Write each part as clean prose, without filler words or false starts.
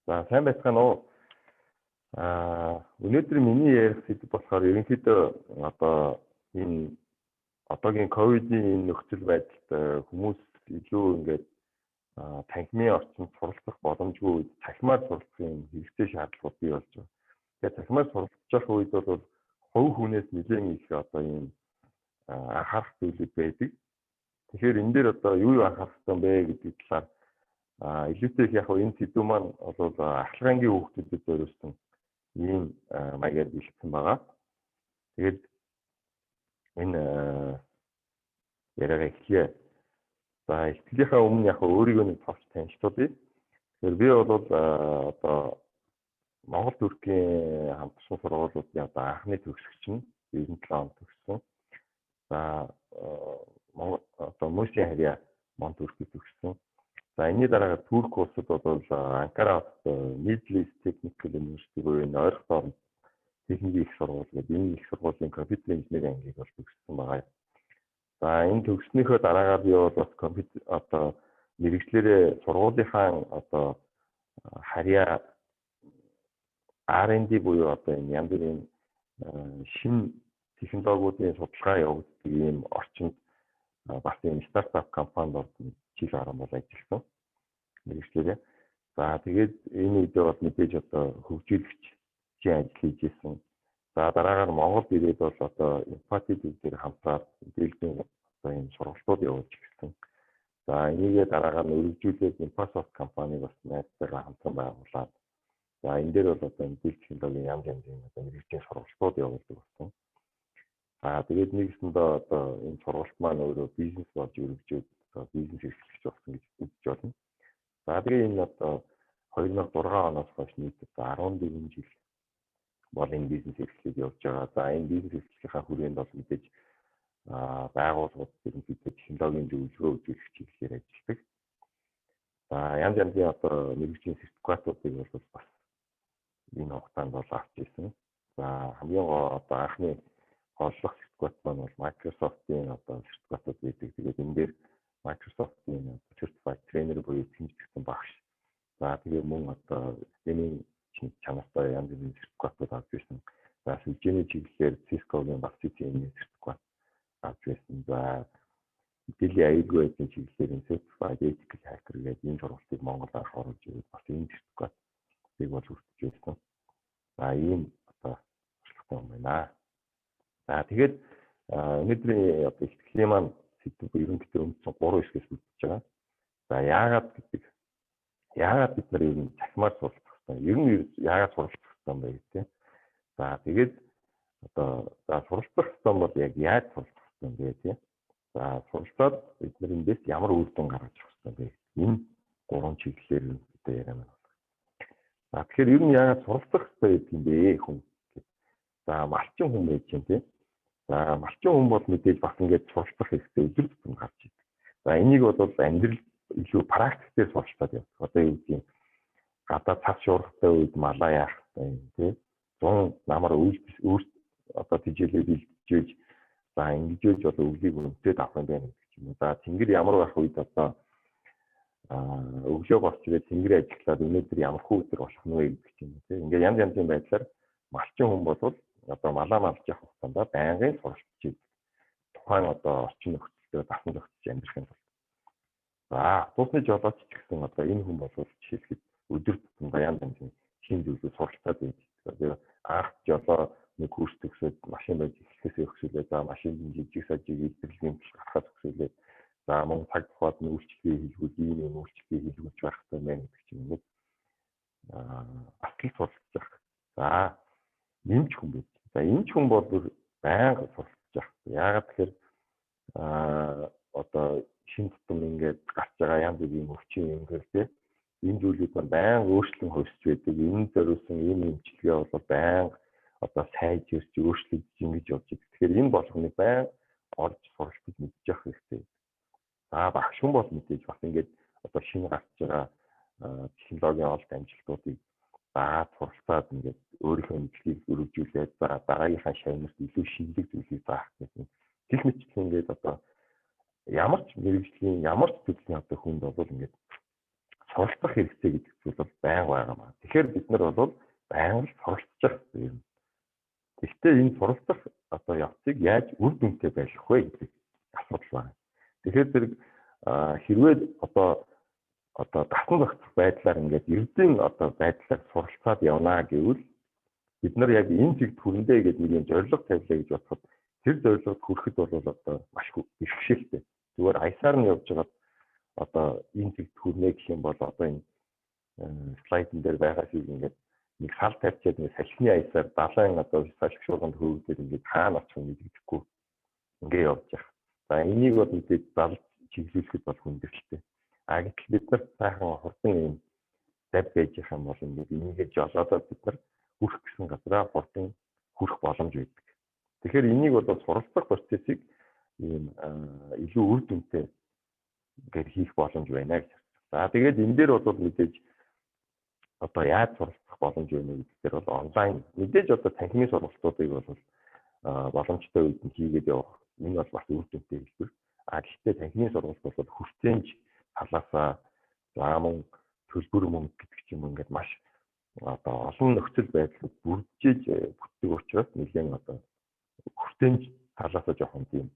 За сайн байцгаана уу. Өнөөдөр миний ярих сэдв болохоор ерөнхийдөө одоо энэ одоогийн ковидын нөхцөл байдалд хүмүүс илүү ингээд танхимын орчинд суралцах боломжгүй үед цахимаар суралцахын хэрэгтэй шаардлагууд бий болж байна. Тэгэхээр цахимаар суралцах үед бол хувь хүнээс нэлээд их одоо ийм анхаарах зүйлүүд байдаг. Тэгэхээр энэ дээр одоо юу анхаарах юм бэ гэдэг талаар илүүтэй яг энэ сэдв маань бол ахлагангийн хүүхдүүдэд зориулсан ийм маягаар бэлтгэсэн байгаа. Тэгээд энэ яриагаа эхлэе. За эхлэхээ өмнө яг өөрийгөө нэг товч танилцуулъя. Тэгэхээр би бол одоо Монгол Туркийн хамтарсан сургуулиудын одоо анхны төгсөгч нь 97 онд төгссөн. За одоо Мөсийн харьяа Монгол Туркид төгссөн. За энэний дараагаар Турк улсад бол Анкара Middle East Technical University буюу ойрхон орнд техникийн их сургууль гэдэг энэ их сургуулийн компьютер инженерийн ангийг бол төгссөн байгаа. За энэ төгснөөхөө дараагаар би бол компьютер одоо мэрэгчлэрээ сургуулийнхаа одоо харьяа R&D буюу одоо энэ янз бүрийн шинэ технологиудын судалгаа явагддаг ийм орчинд бас ийм стартап компанид жил гарсан бол ажилласан мэрэгчлэрээ. За тэгээд энэ үедээ бол мэдээж одоо хөгжүүлэгчийн ажил хийж ирсэн. За дараагаар Монголд ирээд бол одоо инфатид дээр хамтраад дэлхийн одоо энэ сургалтууд явуулж ирсэн. За энийгээ дараагаар нь өргөжүүлээд Infosoft компани бас найзтайгаа хамтран байгуулад за энэ дээр бол одоо мэдээлэл технологийн янз янзын одоо мэрэгжлийн сургалтууд явуулдаг болсон. Тэгээд нэгэсэндээ одоо энэ сургалт маань өөрөө бизнес болж өргөжөөд бизнес эрхлэгч болсон гэж үзэж байна. За тэгээд энэ одоо 2006 оноос хойш нийтдээ 14 жил бол энэ бизнес эрхлэлийг явуулж байгаа. За энэ бизнес эрхлэлийн хүрээнд бол мэдээж байгууллагууд ерөнхийдөө технологийн зөвлөгөө үзүүлэх чиглэлээр ажилладаг. За янз янзын одоо мэрэгжлийн сертификатуудыг бол бас энэ хугацаанд бол авч ирсэн. За хамгийн одоо анхны голлох сертификат маань бол Microsoft-ийн одоо сертификатууд байдаг. Тэгээд энэ дээр Microsoft-ийн Certified Trainer буюу тэмцэгдсэн багш. За тэгээд мөн одоо системийн чанартай янз бүрийн сертификатууд авч ирсэн. За сүлжээний чиглэлээр Cisco-гийн бас CCNA сертификат авч ирсэн. За мэдээллийн аюулгүй байдлын чиглэлээр Certified Ethical Hacker гэдэг энэ сургалтыг Монгол анх оруулж ирээд бас энэ сертификатыг бол хүртэж ирсэн. За ийм одоо туршлагатай юм байна. За тэгээд өнөөдрийн одоо ихтгэлийн маань сэдв ерөнхийдөө өмчсөн 3 хэсгээс бүрдэж байгаа. За яагаад бид нар ер нь цахимаар суралцах вэ? Ер нь яагаад суралцах вэ гэдэг. За тэгээд одоо суралцах хэвээр бол яг яаж суралцах вэ гэдэг. За суралцаад бид нар эндээс ямар үр дүн гаргаж авах вэ? Энэ 3 чиглэлээр ерөнхийдөө яриа маань байна. За тэгэхээр ер нь яагаад суралцах вэ гэдэг юм бэ хүн? За малчин хүн байж чинь тийм. За малчин хүн бол мэдээж бас ингээд суралцах хэрэгтэй өдөр тутам гарч идэг. За энийг бол амьдрал илүү практикээр суралцаад явдаг. Одоо юу гэдэг юм гадаа цав шуурхтай үед малаа яах вэ тийм. 100 намар өөрт одоо тижээлээд илжээж за ингэж бол өглийг өнтөд авах юм байна гэдэг юм. За тэнгэр ямар байх үед одоо өглөө босч ирээд тэнгэр ажиллаад өнөөдөр ямар хөө өдөр болох нь вэ гэдэг юм тийм. Ингээд янз янзын байдлаар малчин хүн бол одоо малаа малж явах хугацаанд байнгын суралцж идэг. Тухайн одоо орчин нөхцөлөөр дасан зохицож амьдрах юм бол. За автобусны жолооч ч гэсэн одоо энэ хүн бол жишээлбэл өдөр тутмын янз янзын шинэ зүйлүүд суралцаад байдаг. Тэгээд анх жолоо нэг курс төгсөөд машин байж эхлэхээс өгсөлөө. За машин жижиг сажиг илтгэлийн гарахаас өгсөлөө. За мөн цаг тухайд нь үйлчлэгээ хийлгүүл ийм үйлчлэгээ хийлгүүлж байх хэрэгтэй мэн гэдэг чинь нэг атлет суралцах. За эмч хүн байж. За эмч хүн бол байнга суралцж байгаа. Яагаад тэгэхээр одоо шин тутам ингээд гарч байгаа янз бүрийн өвчин ингээд тийм энэ зүйлүүд маань байнга өөрчлөн хойсч байдаг. Энэ зориулсан энэ эмчилгээ бол байнга одоо сайжирч өөрчлөгдөж ингэж явж байгаа. Тэгэхээр энэ болгоныг байнга орж суралцж мэдчих хэрэгтэй. За багш хүн бол мэдээж бас ингээд одоо шинэ гарч байгаа технологийн олд амжилтуудыг дагаад суралцаад ингээд өөрийнхөө мэдлэгийг өргөжүүлээд за дараагийнхаа шагналд илүү шинэлэг зүйлийг заах гэдэг. Гэх мэтлэн ингээд одоо ямар ч мэрэгжлийн ямар ч төслийн одоо хүнд бол ингээд суралцах хэрэгцээ гэдэг зүйл бол байнга байгаамаа. Тэгэхээр бид нар бол байнга суралцах хэрэгтэй юм. Гэхдээ энэ суралцах одоо явцыг яаж үр дүнтэй байлгах вэ гэдэг асуудал байна. Тэгэхээр зэрэг хэрвээ одоо дасан зохицох байдлаар ингээд ердийн одоо байдлаар суралцаад явна гэвэл бид нар яг энэ чигт хүрэндээ гэдэг нэг юм зорилго тавилаа гэж бодоход тэр зорилгод хүрэхэд бол одоо маш бэрхшээлтэй. Зүгээр аясаар нь явж байгаа одоо энэ чигт хүрнэ гэх юм бол одоо энэ слайдн дээр байгаа шиг ингээд нэг сал тавьчаад нэг салхины аясаар 70 одоо салхишуулганд хөвгдөл ингээд хаана очих нь мэддэхгүй ингээд явж байгаа. За энийг бол мэдээд залж чиглүүлэхэд бол хүндрэлтэй. Гэтэл бид нар сайхан хурдан юм зав байж их юм бол ингээд энийгээ жолоодоо бид нар хүрэх гэсэн газараа хурдан хүрэх боломж байдаг. Тэгэхээр энийг бол суралцах процессыг ийм илүү үр дүнтэй ингээд хийх боломж байна гэж. За тэгээд энэ дээр бол мэдээж одоо яаж суралцах боломж байна гэдэг дээр бол онлайн мэдээж одоо танхимын сургалтуудыг бол боломжтой үед нь хийгээд явах энэ бол бас үр дүнтэй хэлбэр. Гэхдээ танхимын сургалт бол хүртээнж талаасаа за мөн төлбөр мөнгө гэдэг ч юм ингээд маш одоо олон нөхцөл байдлыг бүрдэж бүтдэг учраас нэгэн одоо хүртээнж талаасаа жоохон тийм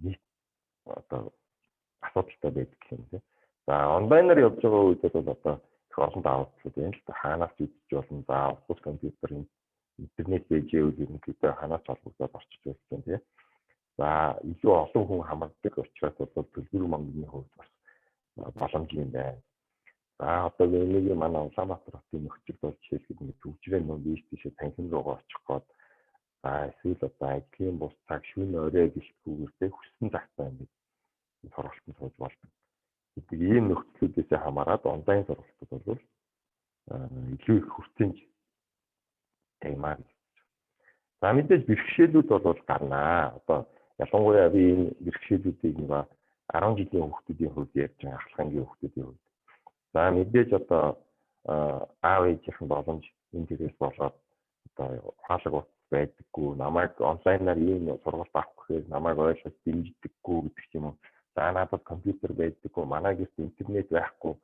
нийт одоо асуудалтай байдаг юм тийм. За онлайнаар явж байгаа үед бол одоо их олон давуу талууд байна л да. Хаанаас үзэж болно. За утас компьютерын интернет бэжээ үйл ерөнхийдөө ханаас холбогдоод орчиж байсан тийм. За илүү олон хүн хамаардаг учраас бол төлбөр мөнгөний хувьд бас боломж юм байна. За одоо нэг манай Улаанбаатар хотын нөхцөл бол жишээлбэл нэг төвчрээ нөө биш тийшээ танхим руугаа очих гээд за эсвэл одоо ажлын бус цаг шөнө орой гэлтгүүгээрээ хүссэн цагт байна гэж сургалтанд сууж болдог. Гэдэг ийм нөхцлүүдээс хамаарат онлайн сургалтууд бол илүү их хүртээнж таймаар. За мэдээж бэрхшээлүүд бол гарнаа. Одоо ялангуяа би энэ бэрхшээлүүдийг нэг 10 жилийн хүүхдүүдийн хувьд ярьж байгаа ахлахангийн хүүхдүүдийн хувьд. За мэдээж одоо аав ээжийнхэн боломж энэ төрөөс болоод одоо хаалга ут байдаггүй, намайг онлайнаар ийм сургалт авах гэхээр намайг ойлгож дэмждэггүй гэдэг юм уу. За надад компьютер байдаггүй, манай гэрт интернет байхгүй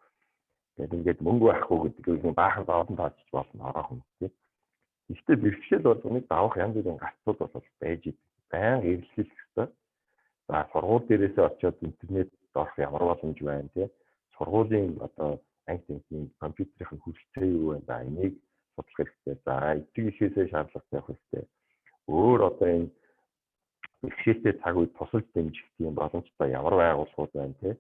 гэдэг ингээд мөнгө байхгүй гэдэг нэг баахан зовлон таажиж болно ороо хүн тийм. Гэхдээ бэрхшээл бол нэг давах янз бүрийн гацууд бол байж идэг. Байнга эвлэлэх хэрэгтэй. За сургууль дээрээсээ очиод интернет орох ямар боломж байна тийм. Сургуулийн одоо анги тэнхимийн компьютерийн хүрэлцээ юу байна? За энийг судлах хэрэгтэй. За эдгээр ихээсээ шаардлагатай явах хэрэгтэй. Өөр одоо энэ бэрхшээлтэй цаг үед тусалж дэмжих тийм боломжтой ямар байгууллагууд байна тийм.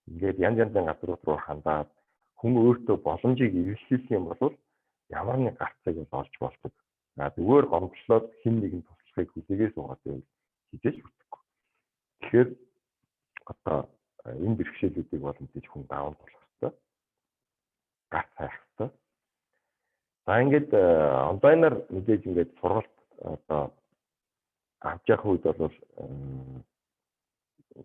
Ингээд янз янзын газрууд руу хандаад хүн өөртөө боломжийг эвлэлэх юм бол ямар нэг гарцыг олж болдог. Зүгээр гомдлоод хэн нэгэн туслахыг хүлээгээ суугаад байвал хизээч хүртэхгүй. Тэгэхээр одоо энэ бэрхшээлүүдийг бол мэдээж хүн даван тулах хэрэгтэй. Гарц хайх хэрэгтэй. За ингээд онлайнаар мэдээж ингээд сургалт одоо авч явах үед бол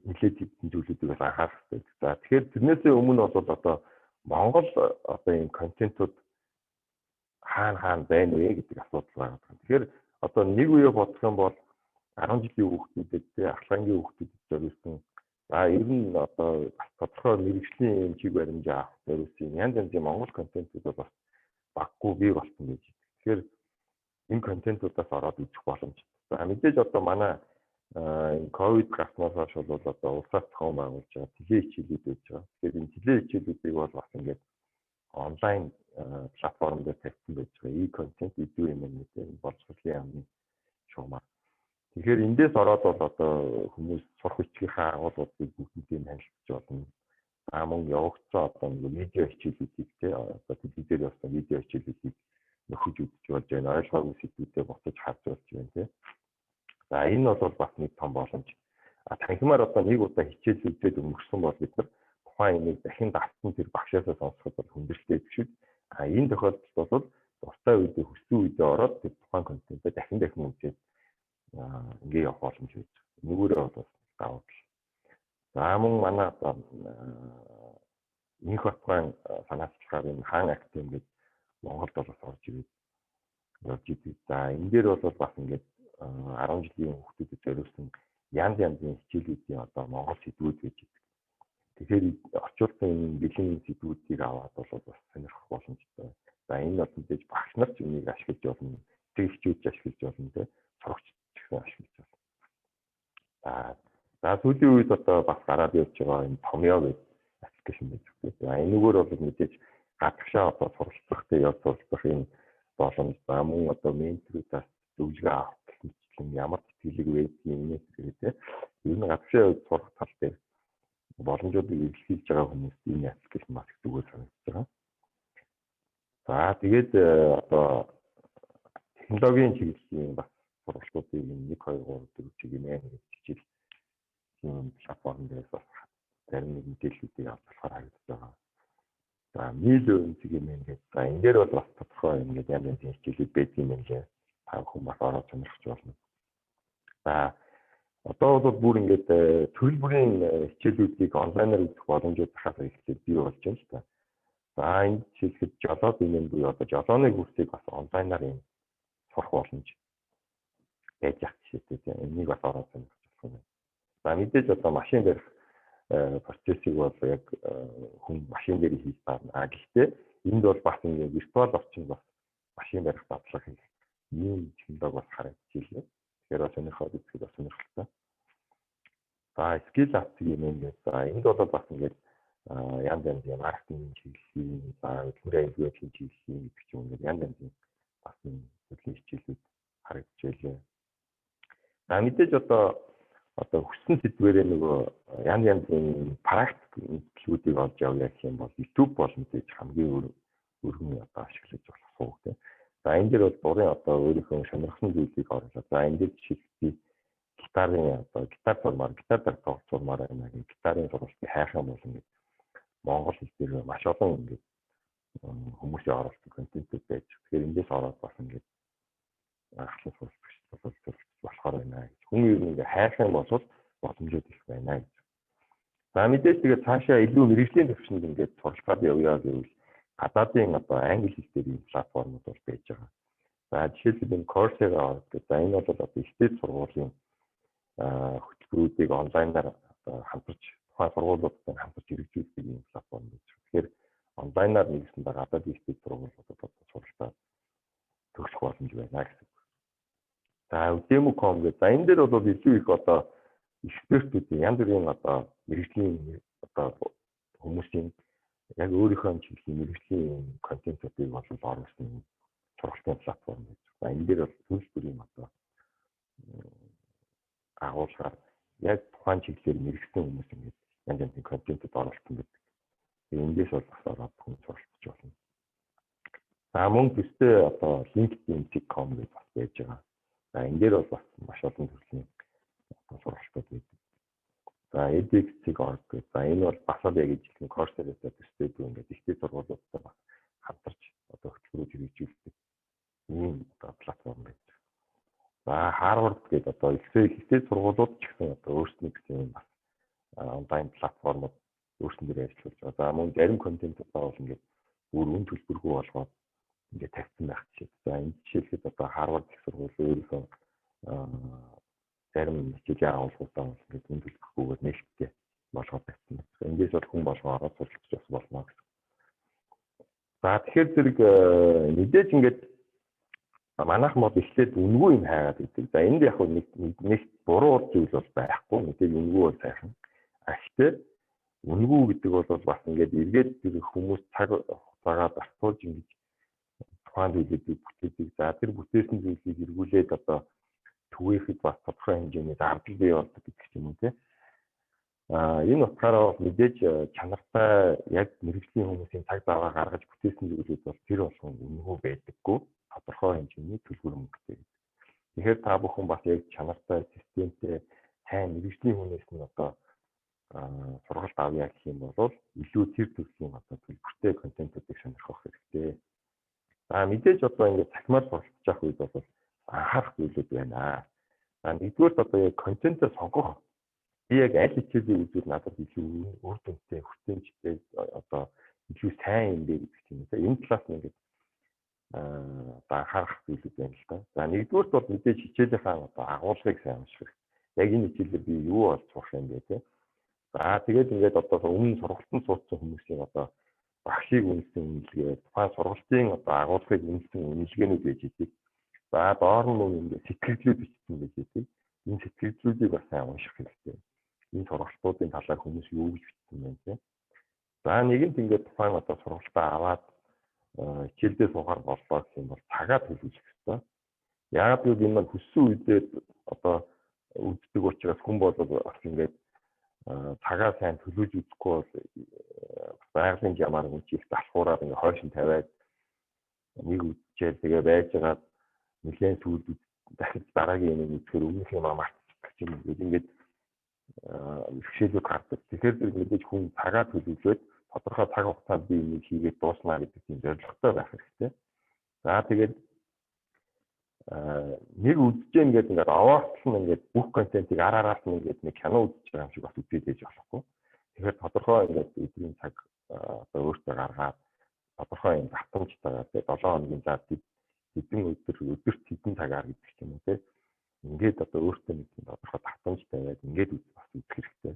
нэлээд хэдэн зүйлүүдийг анхаарах хэрэгтэй. За тэгэхээр тэрнээсээ өмнө бол одоо Монгол одоо энэ контентууд хаана байна вэ гэдэг асуудал байгаа. Тэгэхээр одоо нэг үе бодох юм бол 10 жилийн хүүхдүүдэд ахлахангийн хүүхдүүдэд зориулсан за ер нь одоо тодорхой мэрэгжлийн чиг баримжаа авах зориулсан янз янзын Монгол контентууд бол бас баггүй бий болсон гэж. Тэгэхээр энэ контентуудаас ороод үзэх боломжтой. За мэдээж одоо манай ковид гарснаас хойш бол одоо улсаас зохион байгуулж байгаа теле хичээлүүд байж байгаа. Тэгэхээр энэ теле хичээлүүдийг бол бас ингээд онлайн платформ дээр тавьсан байж байгаа. E-контент идүү юм гэдэг боловсролын яамны шугамар. Тэгэхээр эндээс ороод бол одоо хүмүүс сурах хүчийнхаа агуулгуудыг бүгдийг танилцж болно. Мөн явагдсан одоо видео хичээлүүдийг одоо телевизээр явсан видео хичээлүүдийг нөхөж үзэж болж байна. Ойлгоогүй сэдвүүдэд буцаж харж болж байна тийм. За энэ бол бас нэг том боломж. Танхимаар одоо нэг удаа хичээл үзээд өнгөрсөн бол бид нар тухайн энийг дахин давтсан тэр багшаасаа сонсоход бол хүндрэлтэй биш үү? Энэ тохиолдолд бол дуртай үедээ хүссэн үедээ ороод тэр тухайн контентыг дахин үзээд ингээ явах боломж байж байгаа. Нөгөөрөө бол давуу тал. За мөн манай Инх Батбан санаачлагаар энэ хаан актем гэдэг Монголд бол орж ирээд явж идэв. За энэ дээр бол бас ингээд 10 жилийн хүүхдүүдэд зориулсан янз янзын хичээлүүдийн одоо Монгол сэдвүүд байж идэг. Тэгэхээр орчуулсан бэлэн сэдвүүдийг аваад бол бас сонирхох боломжтой. За энэ бол мэдээж багш нар ч энийг ашиглаж болно, төгсчүүд ч ашиглаж болно, тэ сурагч ч гэсэн ашиглаж болно. За сүүлийн үед одоо бас гараад явж байгаа энэ Томьёо гэдэг аппликейшн байдаг. За энэгээр бол мэдээж гадагшаа одоо суралцах, тэ яв суралцах юм боломж. За мөн одоо менторуудаас зөвлөгөө авах гэсэн ямар тэтгэлэг байдгийг гэдэг. Ер нь гадагшаа сурах тал дээр боломжуудыг илэрхийлж байгаа хүмүүс энэ аппликейшн маш их зүгээр санагдаж байгаа. За тэгээд одоо технологийн чиглэлийн бас сургалтуудыг 1 2 3 4 чиглэмээр хичээл юм платформ дээрээс бас зарим нэг мэдээллүүдийг авч болохоор харагдаж байгаа. За нийл үнцгиймэн гэдэг. За энэ дээр бол бас тодорхой ингээд янз бүрийн хичээлүүд байдаг юм лээ. Та бүхэн бас ороод сонирхож болно. За одоо бол бүр ингээд төрөл бүрийн хичээлүүдийг онлайнаар үзэх боломжууд дахиад ихтэй бий болж байна л та. За энэ жишээлхэд жолоод юм буюу одоо жолооны курсыг бас онлайнаар юм сурах боломж байж ах жишээтэй тийм энийг бас ороод сонирхож байна. За мэдээж одоо машин дээрх процессыг бол яг хүн машин дээр хийж байна. Гэхдээ энд бол бас ингээд виртуал орчинд бас машин дээрх дадлага хийх ийм технологи бас харагдаж байна. Тэгэхээр сонирхоод үзэхэд бас сонирхолтой. За скил ап юм ингээд за энд бол бас ингээд янз янзын маркетинг чиглэлийн, за хөдөлмөрийн аюулгүй чиглэлийн гэдэг юм ингээд янз янзын бас хөдөлмөрийн хичээлүүд харагдаж байлаа. За мэдээж одоо хүссэн сэдвэрээ нөгөө янз янзын практик мэдлгүүдийг олж явъя гэх юм бол YouTube бол мэдээж хамгийн өргөн одоо ашиглаж болох сууг тийм. За энэ дээр бол дурын одоо өөрийнхөө сонирхсан зүйлийг оруулаад за энэ дээр жишээлбэл гитарын одоо гитар сурмаар гитар дээр тоглоомоор байна гэх гитарын сургалтыг хайхаа болно гэдэг монгол хэл дээр маш олон ингээд хүмүүсийн оруулсан контентууд байж. Тэгэхээр эндээс ороод бас ингээд ахлах суралцах болохоор байна гэж. Хүн ер нь ингээд хайх юм бол боломжууд их байна гэж. За мэдээж тэгээд цаашаа илүү мэрэгжлийн төвшөнд ингээд суралцаад явъя гэвэл гадаадын одоо англи хэл дээр ийм платформуд бол байж байгаа. За жишээлбэл энэ Coursera гэдэг. За энэ бол одоо ихтэй сургуулийн хөтөлбөрүүдийг онлайнаар хамтарч тухайн сургуулиудтай хамтарч хэрэгжүүлдэг ийм платформ гэж. Тэгэхээр онлайнаар нэгсэндээ гадаад ихтэй сургуулиудад суралцаад төгсөх боломж байна гэсэн. За Udemy.com гэдэг. За энэ дээр бол илүү их одоо экспертүүдийн янз бүрийн одоо мэрэгжлийн одоо хүмүүсийн яг өөрийнхөө чиглэлийн мэрэгжлийн контентуудыг бол оруулсан сургалтын платформ гэж. За энэ дээр бол төрөл бүрийн одоо агуулгаар яг тухайн чиглэлээр мэрэгсэн хүмүүс ингэж янз бүрийн контентууд оруулсан гэдэг. Эндээс бол бас ороод хүн суралцж болно. За мөн төстэй одоо LinkedIn.com гэж бас байж байгаа. За энэ дээр бол бас маш олон төрлийн сургалтууд байдаг. За edX.org гэх. За энэ бол бас л яг ижилхэн Coursera-тай төстэй дүү ингээд ихтэй сургуулиудтай бас хамтарч одоо хөтөлбөрөөр хэрэгжүүлдэг ийм одоо платформ байж. За Harvard гэдэг одоо ихтэй сургуулиуд ч гэсэн одоо өөрсдөө гэсэн бас онлайн платформуд өөрсдөндөө ажиллаж байгаа. За мөн зарим контентуудаа бол ингээд бүр үн төлбөргүй болгоод ингээд тавьсан байх жишээ. За энэ жишээлхэд одоо Harvard их сургуулийн өөрийнхөө зарим хичээлийн агуулгуудаа бол ингээд үн төлбөргүйгээр нээлттэй болгоод тавьсан. Эндээс бол хүн болгоо ороод суралцж бас болно гэсэн. За тэгэхээр зэрэг мэдээж ингээд манайх мод эхлээд үнгүй юм хайгаад идэг. За энд яг нэг буруу зүйл бол байхгүй. Мэдээж үнгүй бол сайхан. Гэхдээ үнгүй гэдэг бол бас ингээд эргээд хүмүүс цаг хугацаагаа зарцуулж ингэж тухайн зүйлүүдийг бүтээдэг. За тэр бүтээсэн зүйлийг эргүүлээд одоо түгээхэд бас тодорхой хэмжээний зардал бий болдог гэдэг юм уу те. Энэ утгаараа мэдээж чанартай яг мэрэгжлийн хүмүүсийн цаг зав гаргаж бүтээсэн зүйлүүд бол тэр болгон үнгүй байдаггүй. Тодорхой хэмжээний төлбөр мөнгөтэй. Тэгэхээр та бүхэн бас яг чанартай системтэй сайн мэрэгжлийн хүнээс нь одоо сургалт авъя гэх юм бол илүү тэр төрлийн одоо төлбөртэй контентуудыг сонирхох хэрэгтэй. За мэдээж одоо ингээд цахимаар суралцж явах үед бол анхаарах зүйлүүд байна. За нэгдүгээр одоо яг контентоо сонгох. Би яг аль хичээлийн үзүүл надад илүү үр дүнтэй, хүртээмжтэй одоо илүү сайн юм бэ гэдэг юм. Энэ талаас нь ингээд анхаарах зүйлүүд байна л да. За нэгдүгээрт бол мэдээж хичээлийнхаа одоо агуулгыг сайн унших. Яг энэ хичээлээр би юу болж сурах юм бэ те. За тэгээд ингээд одоо өмнө сургалтанд суудсан хүмүүсийн одоо багшийг үнэлсэн үнэлгээ, тухайн сургалтын одоо агуулгыг үнэлсэн үнэлгээнүүд гэж хэлдэг. За доор нь ингээд сэтгэлдлүүд бичсэн гэж хэлдэг. Энэ сэтгэлдлүүдийг бас сайн унших хэрэгтэй. Энэ сургалтуудын талаар хүмүүс юу гэж бичсэн бэ те. За нэгэнт ингээд тухайн одоо сургалтаа аваад хичээлдээ суухаар боллоо гэх юм бол цагаа төлөвлөх хэрэгтэй. Яг л энэ маань хүссэн үедээ одоо үздэг учраас хүн бол бас ингээд цагаа сайн төлөвлөж үзэхгүй бол байгалийн ямаар үчих давхураад ингээд хойш нь тавиад нэг үзчихээ тэгээ байжгаад нэлээд сүйд дахиж дараагийн юм үзэхээр өмнөх юм мартчих юм ингээд хөвшөөлөд гардаг. Тэгэхээр мэдээж хүн цагаа төлөвлөөд тодорхой цаг хугацаанд би энийг хийгээд дууснаа гэдэг тийм зорилготой байх хэрэгтэй. За тэгээд нэг үзэж ингээд овоортлон ингээд бүх контентыг араараас нь ингээд нэг кино үзэж байгаа юм шиг бас үзээд байж болохгүй. Тэгэхээр тодорхой ингээд өдрийн цаг одоо өөртөө гаргаад тодорхой юм татамжтайгаар тийм 7 хоногийн зав хэдэн өдөрт хэдэн цагаар гэдэг юм уу тийм ингээд одоо өөртөө нэг тодорхой татамж тавиад ингээд бас үзэх хэрэгтэй.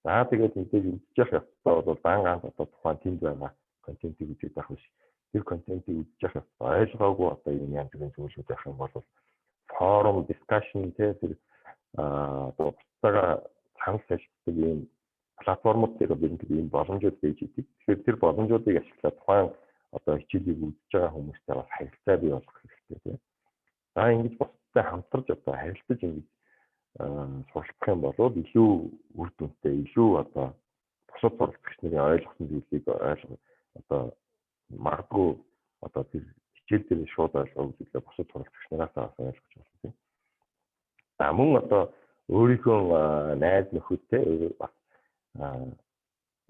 За тэгээд мэдээж үзэж явах ёстой бол ганц одоо тухайн тэнд байгаа контентыг үзэж байх биш. Тэр контентыг үзэж явах ойлгоогүй одоо энэ янз бүрийн зүйлүүд байх юм бол форум дискшн тэр одоо бусдаа санал солилцдог ийм платформуд дээр ийм боломжууд байж идэг. Тэгэхээр тэр боломжуудыг ашиглаад тухайн одоо хичээлийг үзэж байгаа хүмүүстэй бас харилцаа бий болгох хэрэгтэй тийм. За ингэж бусдад хамтарч одоо харилцаж ингэж суралцах юм бол илүү үр дүнтэй, илүү одоо бусад суралцагч нарын ойлгосон зүйлийг одоо магадгүй одоо тэр хичээл дээр шууд ойлгох зүйлээ бусад суралцагч нараас ойлгож болно тийм. За мөн одоо өөрийнхөө найз нөхөдтэй бас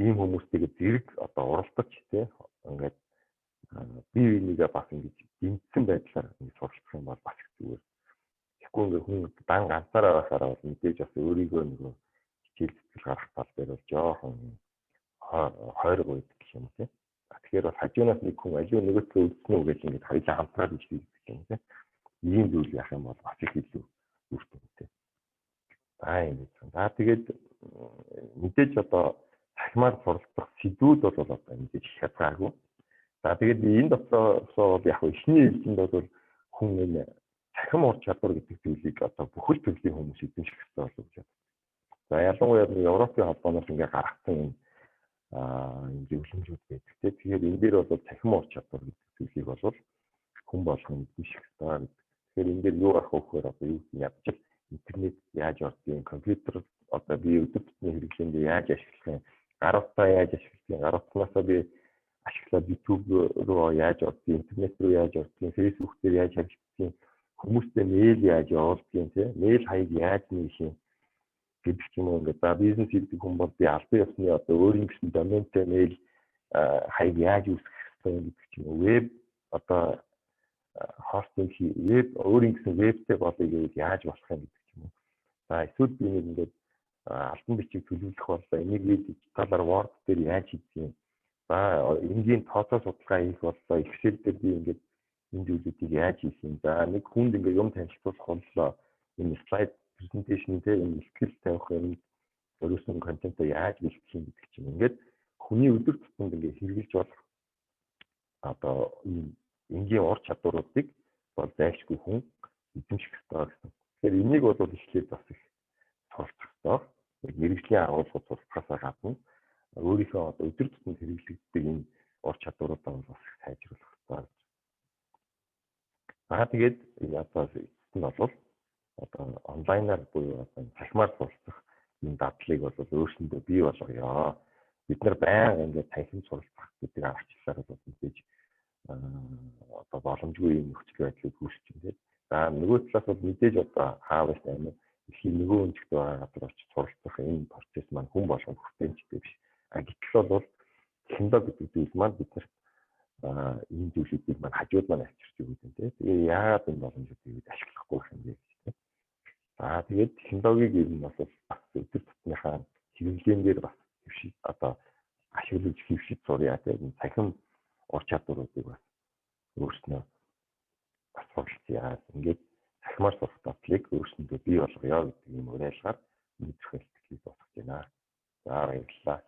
ийм хүмүүстэйгээ зэрэг одоо уралдаж тийм ингээд бие бинийгээ бас ингэж дэмжсэн байдлаар ингэ суралцах юм бол бас их зүгээр. Тэгэхгүй ингээ хүн дан ганцаараа байхаараа бол мэдээж бас өөрийгөө нөгөө хичээл зүтгэл гаргах тал дээр бол жоохон хойрог байдаг гэх юм тийм. Тэгэхээр бол хажуунаас нэг хүн аливаа нөгөөдөө үзсэн үү гэж ингэ хоёулаа хамтраад ижлэх гэх юм тийм. Ийм зүйл яах юм бол бас их илүү үр дүнтэй. За тэгээд мэдээж одоо цахимаар суралцах сэдвүүд бол одоо мэдээж хязгааргүй. За тэгээд энэ дотроосоо бол яг ихний хэлцэнд бол хүн энэ цахим ур чадвар гэдэг зүйлийг одоо бүхэл төрлийн хүмүүс эзэмших хэрэгтэй болов гэж байна. За ялангуяа Европын холбооноос ингээ гаргасан энэ зөвлөмжүүд байдаг. Тэгэхээр энэ дээр бол цахим ур чадвар гэдэг зүйлийг бол хүн болгон эзэмших хэрэгтэй гэдэг. Тэгэхээр энэ дээр юу арах вэ гэхээр одоо юу ядчих интернет яаж ордгийг, компьютер одоо би өдөр тутмын хэрэглээнд яаж ашиглах юм, гар утсаа яаж ашиглах юм, гар утсаасаа би ашиглаад YouTube руу яаж ордгийг, интернет руу яаж ордгийг, Facebook дээр яаж харилцах юм, хүмүүстэй мэйл яаж явуулдгийг, тийм мэйл хаяг яаж нээх юм гэдэг юм уу. Ингээд за бизнес хийдэг хүн бол би албан ёсны одоо өөрийн гэсэн доментэй мэйл хаяг яаж үүсгэх вэ гэдэг юм уу. Веб одоо хостинг веб өөрийн гэсэн вебтэй болъё гэж яаж болох юм гэдэг юм уу. За эсвэл би нэг ингээд альбан бичиг төлөвлөх боллоо. Энийг дижиталаар Word дээр яаж хийх юм. За энгийн тооцоо судалгаа хийх боллоо. Excel дээр би ингээд энэ зүйлүүдийг яаж хийх юм. За нэг хүнд ингээд юм танилцуулах боллоо. Энэ слайд презентацийн дээр энэ скил тавих юм. Өөрөөсөн контентоо яаж бэлтгэх юм гэдэг чинь ингээд хүний өдөр тутмын ингээд хэрэгжилж болох одоо энгийн ур чадваруудыг бол зайлшгүй хүн эзэмших ёстой гэсэн. Тэгэхээр энийг бол ихлээр бас их суралцах ёстой. Мэргэжлийн агуулгууд суралцахаас гадна өөрийнхөө одоо өдөр тутмын хэрэглэгддэг энэ ур чадваруудаа бас их сайжруулах ёстой. Тэгээд одоо эцэст нь бол одоо онлайнаар буюу одоо цахимаар суралцах энэ дадлыг бол өөрсөндөө бий болгоё. Бид нар байнга ингээд цахим суралцах гэдэг аргачлалаар бол мэдээж одоо боломжгүй юм нөхцөл байдлыг үүсгэж байна. За нөгөө талаас бол мэдээж одоо хаавс амин дэлхийн нөгөө өнцгт байгаа газар очиж суралцах энэ процесс маань хүн болгон хүртээмжтэй биш. Гэтэл бол технологи гэдэг зүйл маань биднэрт энэ зүйлүүдийг маань хажууд маань авчирч өгöd юм тийм. Тэгээ яагаад энэ боломжуудыг ашиглахгүй байх юм бэ гэж тийм. За тэгээд технологиг ер нь бас өдөр тутмынхаа хэрэглээн дээр бас хөвшид одоо ашиглаж хөвшид сурья тийм. Цахим ур чадваруудыг бас өөрснөө бас суралцъя. Ингээд цахимаар сурах дадлыг өөрсөндөө бий болгоё гэдэг юм уриалгаар мэдрэхэлтгийг болгож байна. За баярлалаа.